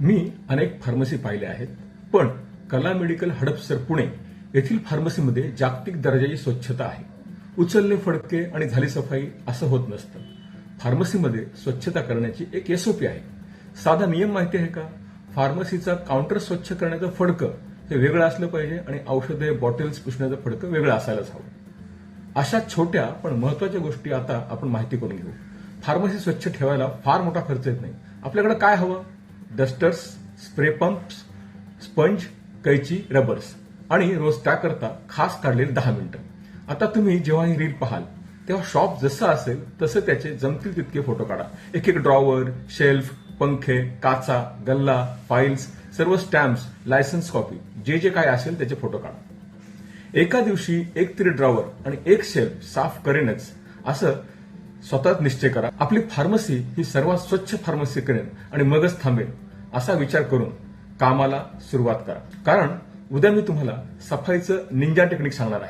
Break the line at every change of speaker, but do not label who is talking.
मी अनेक फार्मसी पाहिल्या आहेत, पण कला मेडिकल हडपसर पुणे येथील फार्मसीमध्ये जागतिक दर्जाची स्वच्छता आहे. उचलले फडके आणि झाली सफाई असं होत नसतं. फार्मसीमध्ये स्वच्छता करण्याची एक एसओपी आहे. साधा नियम माहिती आहे का? फार्मसीचा काउंटर स्वच्छ करण्याचं फडकं हे वेगळं असलं पाहिजे आणि औषधे बॉटल्स पुसण्याचं फडकं वेगळं असायलाच हवं. अशा छोट्या पण महत्वाच्या गोष्टी आता आपण माहिती करून घेऊ. फार्मसी स्वच्छ ठेवायला फार मोठा खर्च येत नाही. आपल्याकडे काय हवं? डस्टर्स, स्प्रे पंप्स, स्पंज, कैची, रबर्स आणि रोज त्याकरता खास काढलेली 10 मिनिटं. आता तुम्ही जेव्हा ही रील पाहाल तेव्हा शॉप जसं असेल तसं त्याचे जमतील तितके फोटो काढा. एक एक ड्रॉवर, शेल्फ, पंखे, काचा, गल्ला, फाईल्स, सर्व स्टॅम्प्स, लायसन्स कॉपी जे जे काय असेल त्याचे फोटो काढा. एका दिवशी एक तरी ड्रॉवर आणि एक शेल्फ साफ करेनच असं स्वतःच निश्चय करा. आपली फार्मसी ही सर्वात स्वच्छ फार्मसी करेन आणि मगच थांबेल असा विचार करून कामाला सुरुवात करा. कारण उद्या मी तुम्हाला सफाईचं निंजा टेक्निक सांगणार आहे.